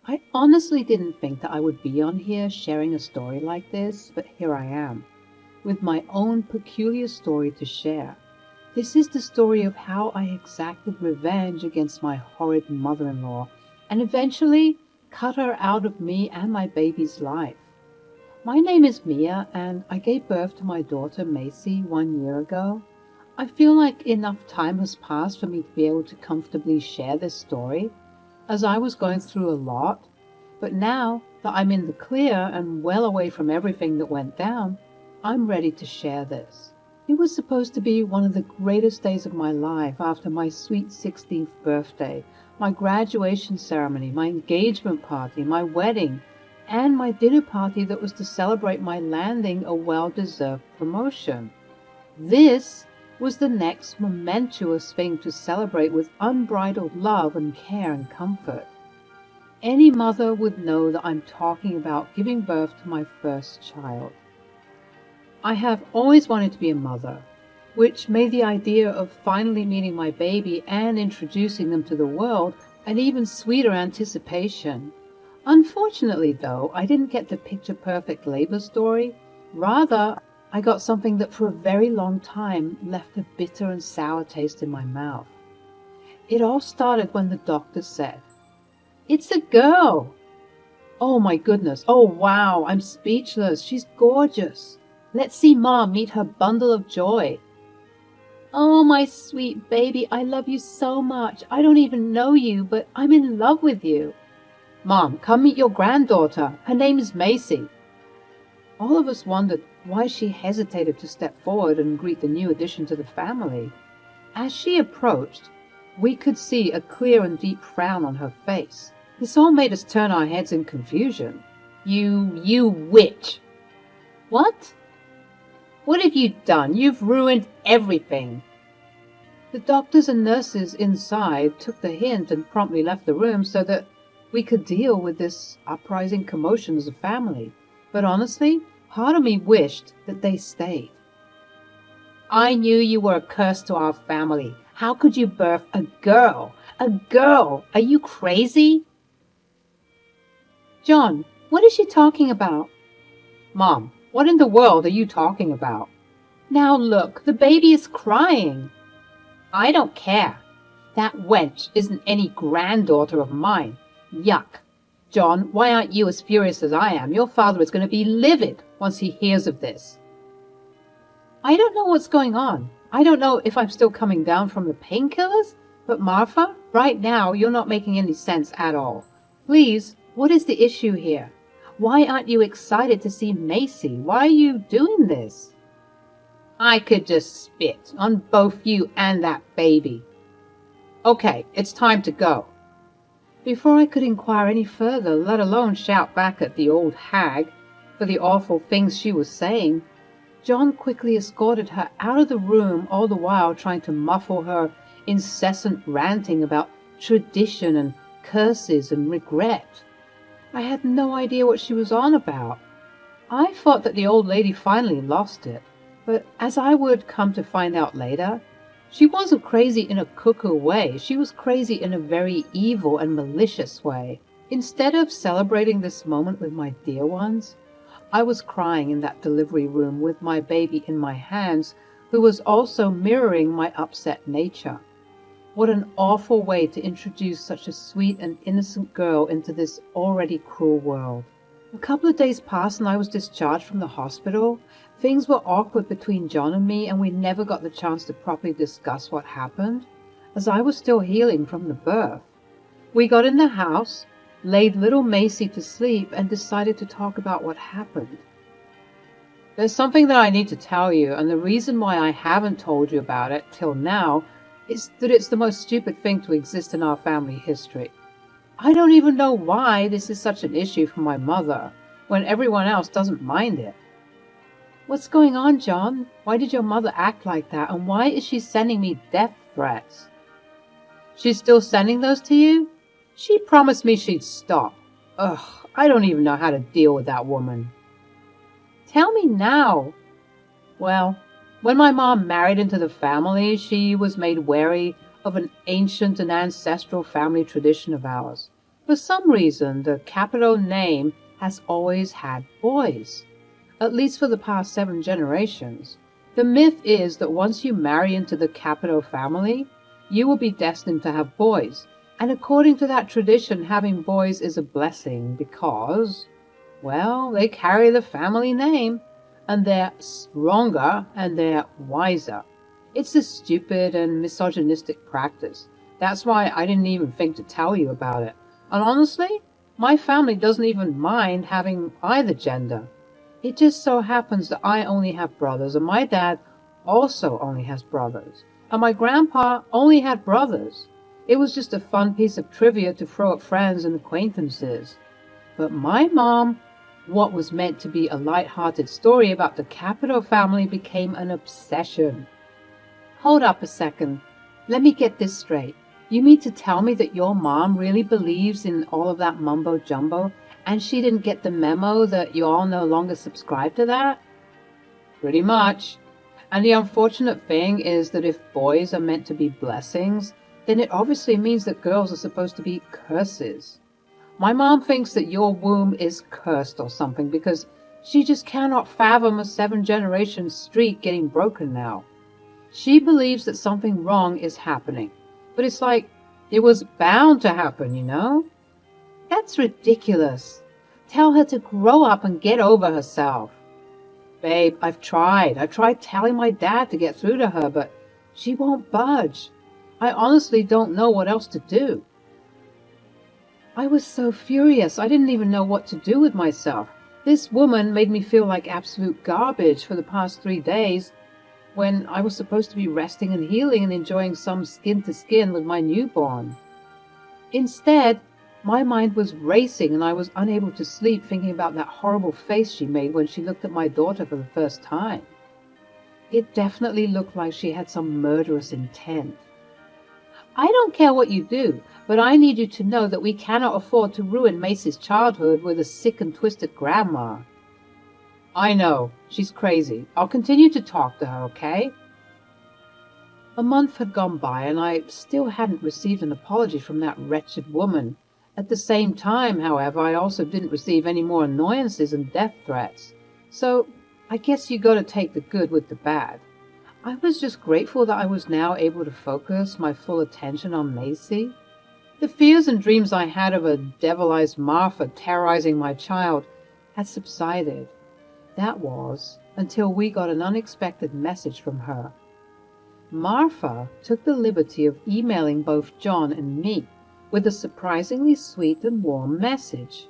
I honestly didn't think that I would be on here sharing a story like this, but here I am, with my own peculiar story to share. This is the story of how I exacted revenge against my horrid mother-in-law and eventually cut her out of me and my baby's life. My name is Mia, and I gave birth to my daughter Macy 1 year ago. I feel like enough time has passed for me to be able to comfortably share this story, as I was going through a lot, but now that I'm in the clear and well away from everything that went down, I'm ready to share this. It was supposed to be one of the greatest days of my life after my sweet 16th birthday, my graduation ceremony, my engagement party, my wedding, and my dinner party that was to celebrate my landing a well-deserved promotion. This was the next momentous thing to celebrate with unbridled love and care and comfort. Any mother would know that I'm talking about giving birth to my first child. I have always wanted to be a mother, which made the idea of finally meeting my baby and introducing them to the world an even sweeter anticipation. Unfortunately, though, I didn't get the picture-perfect labor story. Rather, I got something that for a very long time left a bitter and sour taste in my mouth. It all started when the doctor said, "It's a girl!" Oh my goodness, oh wow, I'm speechless, she's gorgeous. Let's see Mom meet her bundle of joy. Oh my sweet baby, I love you so much. I don't even know you, but I'm in love with you. Mom, come meet your granddaughter. Her name is Macy. All of us wondered why she hesitated to step forward and greet the new addition to the family. As she approached, we could see a clear and deep frown on her face. This all made us turn our heads in confusion. You witch! What? What have you done? You've ruined everything. The doctors and nurses inside took the hint and promptly left the room so that we could deal with this uprising commotion as a family. But honestly, part of me wished that they stayed. I knew you were a curse to our family. How could you birth a girl? A girl! Are you crazy? John, what is she talking about? Mom, what in the world are you talking about? Now look, the baby is crying. I don't care. That wench isn't any granddaughter of mine. Yuck. John, why aren't you as furious as I am? Your father is going to be livid once he hears of this. I don't know what's going on. I don't know if I'm still coming down from the painkillers, but Martha, right now you're not making any sense at all. Please, what is the issue here? Why aren't you excited to see Macy? Why are you doing this? I could just spit on both you and that baby. Okay, it's time to go. Before I could inquire any further, let alone shout back at the old hag for the awful things she was saying, John quickly escorted her out of the room, all the while trying to muffle her incessant ranting about tradition and curses and regret. I had no idea what she was on about. I thought that the old lady finally lost it, but as I would come to find out later, she wasn't crazy in a cuckoo way. She was crazy in a very evil and malicious way. Instead of celebrating this moment with my dear ones, I was crying in that delivery room with my baby in my hands, who was also mirroring my upset nature. What an awful way to introduce such a sweet and innocent girl into this already cruel world. A couple of days passed and I was discharged from the hospital. Things were awkward between John and me, and we never got the chance to properly discuss what happened, as I was still healing from the birth. We got in the house, laid little Macy to sleep, and decided to talk about what happened. There's something that I need to tell you, and the reason why I haven't told you about it till now is that it's the most stupid thing to exist in our family history. I don't even know why this is such an issue for my mother, when everyone else doesn't mind it. What's going on, John? Why did your mother act like that, and why is she sending me death threats? She's still sending those to you? She promised me she'd stop. Ugh, I don't even know how to deal with that woman. Tell me now. Well, when my mom married into the family, she was made wary of an ancient and ancestral family tradition of ours. For some reason, the Capito name has always had boys, at least for the past 7 generations. The myth is that once you marry into the Capito family, you will be destined to have boys. And according to that tradition, having boys is a blessing because, well, they carry the family name, and they're stronger and they're wiser. It's a stupid and misogynistic practice. That's why I didn't even think to tell you about it. And honestly, my family doesn't even mind having either gender. It just so happens that I only have brothers, and my dad also only has brothers. And my grandpa only had brothers. It was just a fun piece of trivia to throw at friends and acquaintances. But my mom, what was meant to be a light-hearted story about the Capito family became an obsession. Hold up a second. Let me get this straight. You mean to tell me that your mom really believes in all of that mumbo-jumbo, and she didn't get the memo that you all no longer subscribe to that? Pretty much. And the unfortunate thing is that if boys are meant to be blessings, then it obviously means that girls are supposed to be curses. My mom thinks that your womb is cursed or something because she just cannot fathom a 7-generation streak getting broken now. She believes that something wrong is happening, but it's like it was bound to happen, you know? That's ridiculous. Tell her to grow up and get over herself. Babe, I've tried. I tried telling my dad to get through to her, but she won't budge. I honestly don't know what else to do. I was so furious. I didn't even know what to do with myself. This woman made me feel like absolute garbage for the past 3 days when I was supposed to be resting and healing and enjoying some skin-to-skin with my newborn. Instead, my mind was racing and I was unable to sleep thinking about that horrible face she made when she looked at my daughter for the first time. It definitely looked like she had some murderous intent. I don't care what you do, but I need you to know that we cannot afford to ruin Macy's childhood with a sick and twisted grandma. I know, she's crazy. I'll continue to talk to her, okay? A month had gone by and I still hadn't received an apology from that wretched woman. At the same time, however, I also didn't receive any more annoyances and death threats. So I guess you gotta take the good with the bad. I was just grateful that I was now able to focus my full attention on Macy. The fears and dreams I had of a devilized Martha terrorizing my child had subsided. That was until we got an unexpected message from her. Martha took the liberty of emailing both John and me with a surprisingly sweet and warm message.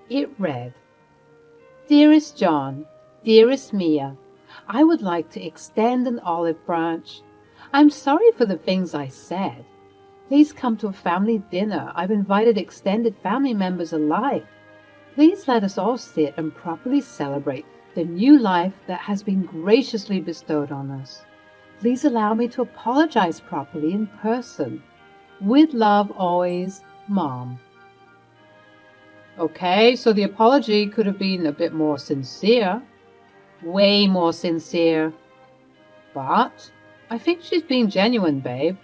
It read, "Dearest John, dearest Mia, I would like to extend an olive branch. I'm sorry for the things I said. Please come to a family dinner. I've invited extended family members alike. Please let us all sit and properly celebrate the new life that has been graciously bestowed on us. Please allow me to apologize properly in person. With love always, Mom." Okay, so the apology could have been a bit more sincere. Way more sincere. But I think she's being genuine, babe.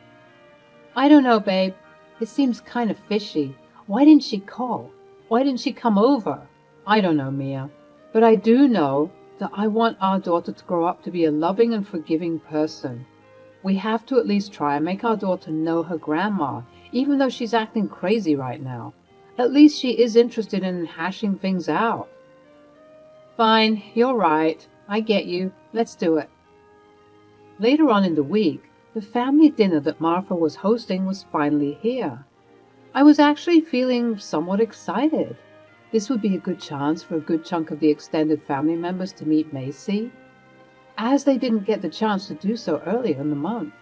I don't know, babe. It seems kind of fishy. Why didn't she call? Why didn't she come over? I don't know, Mia. But I do know that I want our daughter to grow up to be a loving and forgiving person. We have to at least try and make our daughter know her grandma, even though she's acting crazy right now. At least she is interested in hashing things out. Fine, you're right. I get you. Let's do it. Later on in the week, the family dinner that Martha was hosting was finally here. I was actually feeling somewhat excited. This would be a good chance for a good chunk of the extended family members to meet Macy, as they didn't get the chance to do so earlier in the month.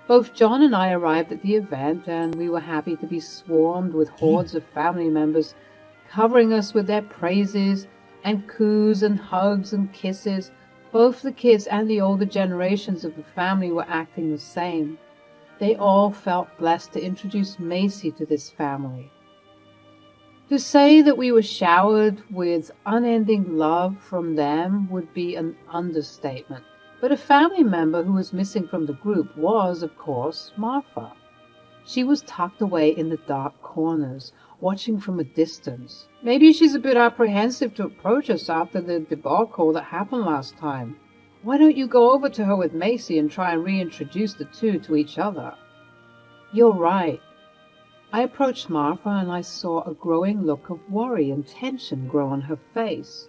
Both John and I arrived at the event, and we were happy to be swarmed with hordes of family members, covering us with their praises and coos and hugs and kisses. Both the kids and the older generations of the family were acting the same. They all felt blessed to introduce Macy to this family. To say that we were showered with unending love from them would be an understatement, but a family member who was missing from the group was, of course, Martha. She was tucked away in the dark corners, watching from a distance. Maybe she's a bit apprehensive to approach us after the debacle that happened last time. Why don't you go over to her with Macy and try and reintroduce the two to each other? You're right. I approached Martha and I saw a growing look of worry and tension grow on her face.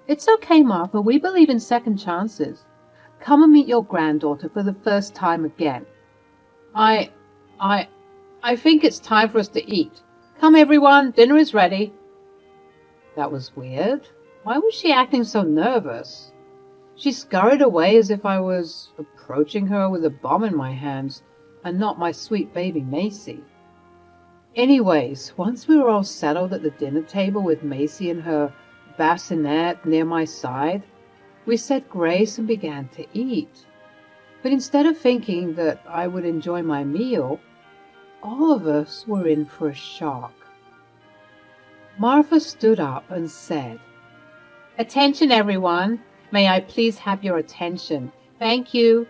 It's okay, Martha. We believe in second chances. Come and meet your granddaughter for the first time again. I think it's time for us to eat. Come, everyone. Dinner is ready. That was weird. Why was she acting so nervous? She scurried away as if I was approaching her with a bomb in my hands and not my sweet baby Macy. Anyways, once we were all settled at the dinner table with Macy and her bassinet near my side, we said grace and began to eat. But instead of thinking that I would enjoy my meal, all of us were in for a shock. Martha stood up and said, "Attention, everyone. May I please have your attention? Thank you.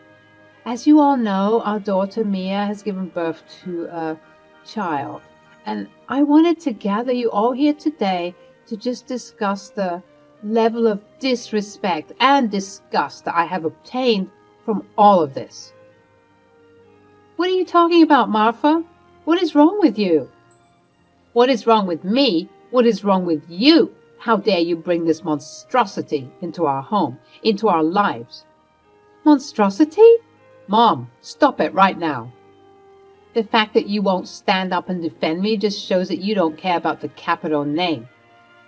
As you all know, our daughter Mia has given birth to a child, and I wanted to gather you all here today to just discuss the level of disrespect and disgust that I have obtained from all of this." What are you talking about, Martha? What is wrong with you? What is wrong with me? What is wrong with you? How dare you bring this monstrosity into our home, into our lives? Monstrosity? Mom, stop it right now. The fact that you won't stand up and defend me just shows that you don't care about the capital name.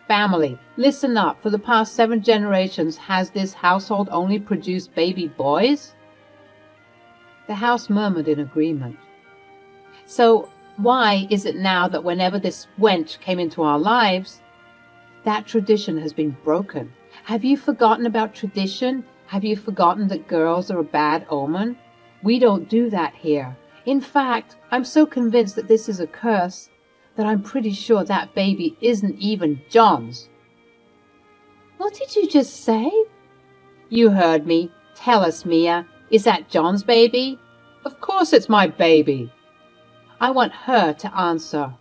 Family, listen up. For the past 7 generations, has this household only produced baby boys? The house murmured in agreement. So why is it now that whenever this wench came into our lives, that tradition has been broken? Have you forgotten about tradition? Have you forgotten that girls are a bad omen? We don't do that here. In fact, I'm so convinced that this is a curse that I'm pretty sure that baby isn't even John's. What did you just say? You heard me. Tell us, Mia. Is that John's baby? Of course it's my baby. I want her to answer.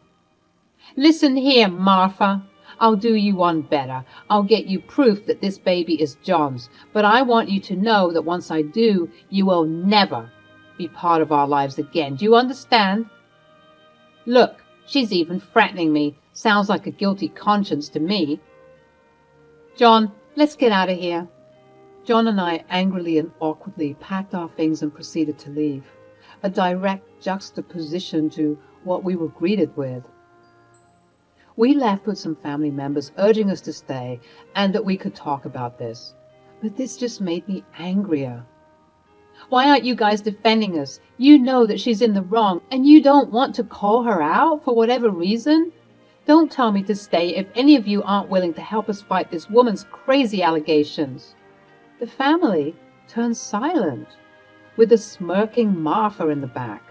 Listen here, Martha. I'll do you one better. I'll get you proof that this baby is John's. But I want you to know that once I do, you will never be part of our lives again. Do you understand? Look, she's even threatening me. Sounds like a guilty conscience to me. John, let's get out of here. John and I angrily and awkwardly packed our things and proceeded to leave, a direct juxtaposition to what we were greeted with. We left with some family members urging us to stay and that we could talk about this. But this just made me angrier. Why aren't you guys defending us? You know that she's in the wrong and you don't want to call her out for whatever reason? Don't tell me to stay if any of you aren't willing to help us fight this woman's crazy allegations. The family turned silent, with a smirking Martha in the back.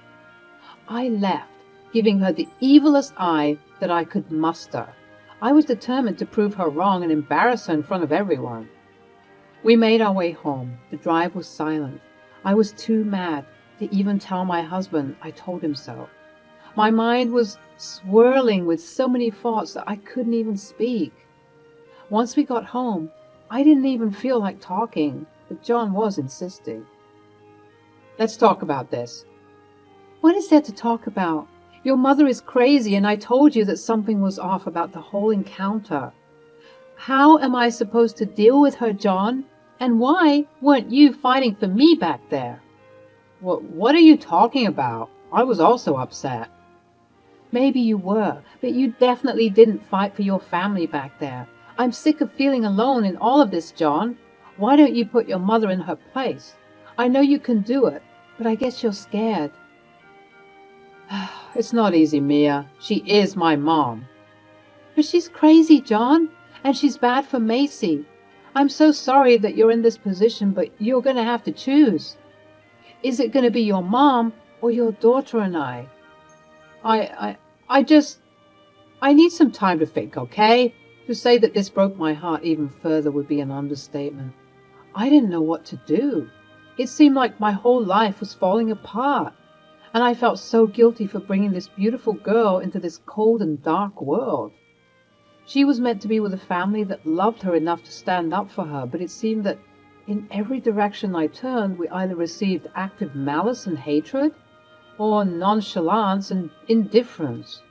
I left, giving her the evilest eye that I could muster. I was determined to prove her wrong and embarrass her in front of everyone. We made our way home. The drive was silent. I was too mad to even tell my husband I told him so. My mind was swirling with so many thoughts that I couldn't even speak. Once we got home, I didn't even feel like talking, but John was insisting. Let's talk about this. What is there to talk about? Your mother is crazy, and I told you that something was off about the whole encounter. How am I supposed to deal with her, John? And why weren't you fighting for me back there? What are you talking about? I was also upset. Maybe you were, but you definitely didn't fight for your family back there. I'm sick of feeling alone in all of this, John. Why don't you put your mother in her place? I know you can do it, but I guess you're scared. It's not easy, Mia. She is my mom. But she's crazy, John, and she's bad for Macy. I'm so sorry that you're in this position, but you're going to have to choose. Is it going to be your mom or your daughter and I? I need some time to think, okay? To say that this broke my heart even further would be an understatement. I didn't know what to do. It seemed like my whole life was falling apart. and I felt so guilty for bringing this beautiful girl into this cold and dark world. She was meant to be with a family that loved her enough to stand up for her, but it seemed that in every direction I turned, we either received active malice and hatred, or nonchalance and indifference.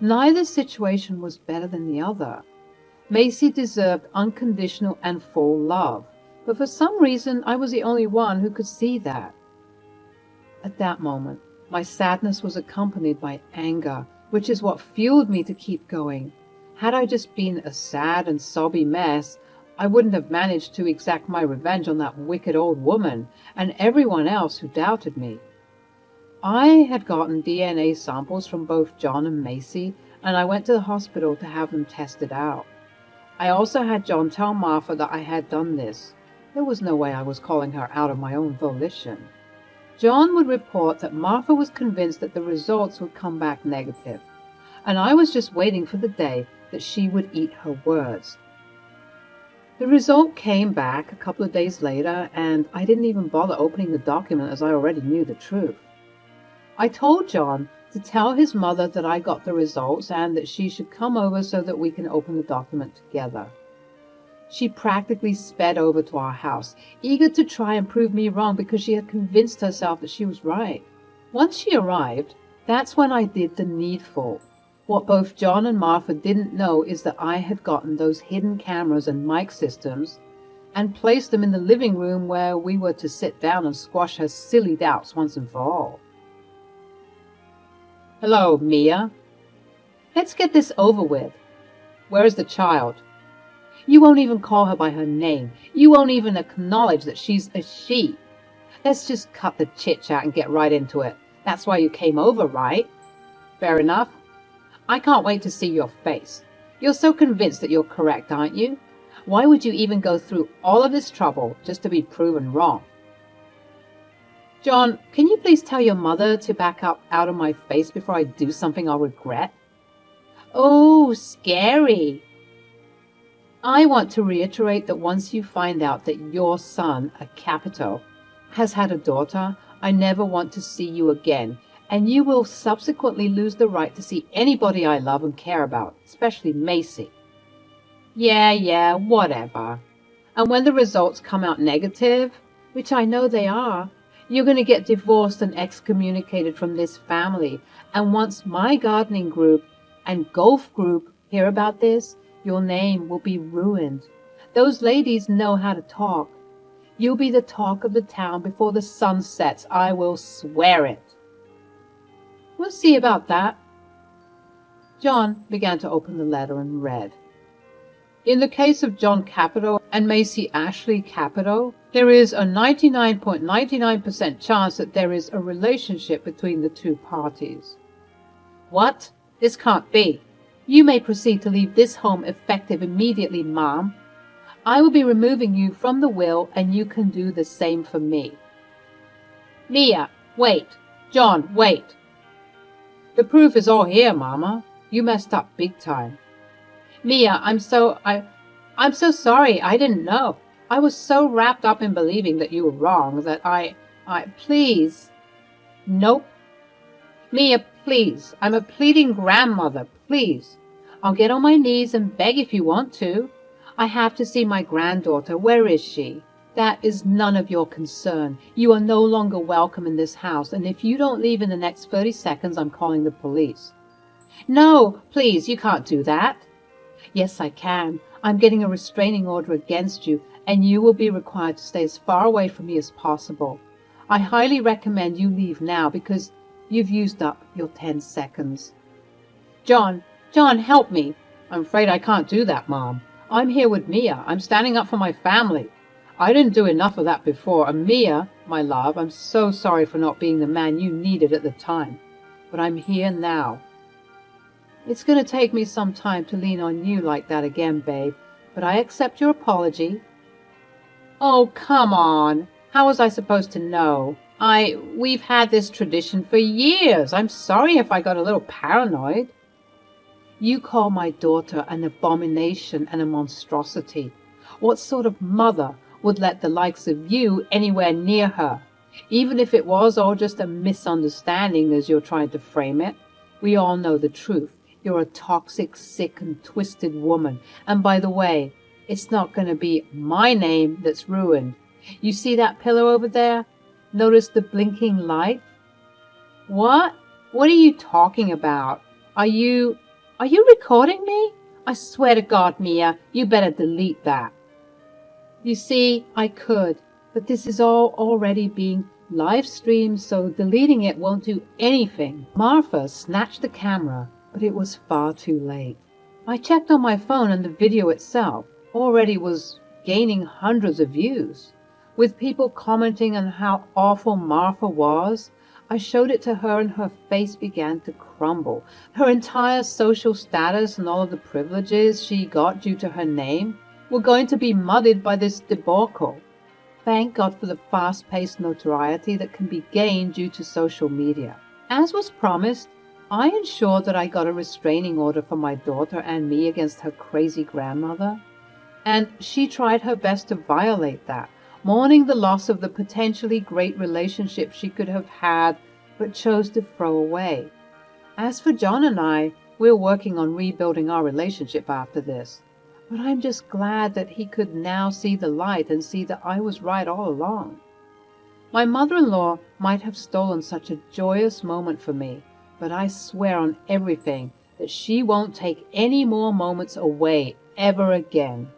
Neither situation was better than the other. Macy deserved unconditional and full love, but for some reason I was the only one who could see that. At that moment, my sadness was accompanied by anger, which is what fueled me to keep going. Had I just been a sad and sobby mess, I wouldn't have managed to exact my revenge on that wicked old woman and everyone else who doubted me. I had gotten DNA samples from both John and Macy, and I went to the hospital to have them tested out. I also had John tell Martha that I had done this. There was no way I was calling her out of my own volition. John would report that Martha was convinced that the results would come back negative, and I was just waiting for the day that she would eat her words. The result came back a couple of days later, and I didn't even bother opening the document as I already knew the truth. I told John to tell his mother that I got the results and that she should come over so that we can open the document together. She practically sped over to our house, eager to try and prove me wrong because she had convinced herself that she was right. Once she arrived, that's when I did the needful. What both John and Martha didn't know is that I had gotten those hidden cameras and mic systems and placed them in the living room where we were to sit down and squash her silly doubts once and for all. "Hello, Mia. Let's get this over with. Where is the child? You won't even call her by her name. You won't even acknowledge that she's a she. Let's just cut the chit-chat and get right into it. That's why you came over, right? Fair enough. I can't wait to see your face. You're so convinced that you're correct, aren't you? Why would you even go through all of this trouble just to be proven wrong? John, can you please tell your mother to back up out of my face before I do something I'll regret? Oh, scary. I want to reiterate that once you find out that your son, a Capito, has had a daughter, I never want to see you again, and you will subsequently lose the right to see anybody I love and care about, especially Macy. Yeah, whatever. And when the results come out negative, which I know they are, you're going to get divorced and excommunicated from this family. And once my gardening group and golf group hear about this, your name will be ruined. Those ladies know how to talk. You'll be the talk of the town before the sun sets. I will swear it. We'll see about that. John began to open the letter and read. In the case of John Capito and Macy Ashley Capito, there is a 99.99% chance that there is a relationship between the two parties. What? This can't be. You may proceed to leave this home effective immediately, Mom. I will be removing you from the will, and you can do the same for me. Mia, wait. John, wait. The proof is all here, Mama. You messed up big time. Mia, I'm so sorry. I didn't know. I was so wrapped up in believing that you were wrong that please. Nope. Mia, please. I'm a pleading grandmother. Please. I'll get on my knees and beg if you want to. I have to see my granddaughter. Where is she? That is none of your concern. You are no longer welcome in this house, and if you don't leave in the next 30 seconds, I'm calling the police. No, please, you can't do that. Yes, I can. I'm getting a restraining order against you, and you will be required to stay as far away from me as possible. I highly recommend you leave now because you've used up your 10 seconds. John, help me. I'm afraid I can't do that, Mom. I'm here with Mia. I'm standing up for my family. I didn't do enough of that before. And Mia, my love, I'm so sorry for not being the man you needed at the time. But I'm here now. It's going to take me some time to lean on you like that again, babe. But I accept your apology. Oh, come on. How was I supposed to know? We've had this tradition for years. I'm sorry if I got a little paranoid. You call my daughter an abomination and a monstrosity. What sort of mother would let the likes of you anywhere near her? Even if it was all just a misunderstanding as you're trying to frame it, we all know the truth. You're a toxic, sick, and twisted woman. And by the way, it's not going to be my name that's ruined. You see that pillar over there? Notice the blinking light? What? What are you talking about? Are you recording me? I swear to God, Mia, you better delete that. You see, I could, but this is all already being live streamed, so deleting it won't do anything. Martha snatched the camera, but it was far too late. I checked on my phone and the video itself already was gaining hundreds of views. With people commenting on how awful Martha was, I showed it to her and her face began to crumble. Her entire social status and all of the privileges she got due to her name were going to be muddied by this debacle. Thank God for the fast-paced notoriety that can be gained due to social media. As was promised, I ensured that I got a restraining order for my daughter and me against her crazy grandmother, and she tried her best to violate that, mourning the loss of the potentially great relationship she could have had but chose to throw away. As for John and I, we're working on rebuilding our relationship after this, but I'm just glad that he could now see the light and see that I was right all along. My mother-in-law might have stolen such a joyous moment for me, but I swear on everything that she won't take any more moments away ever again.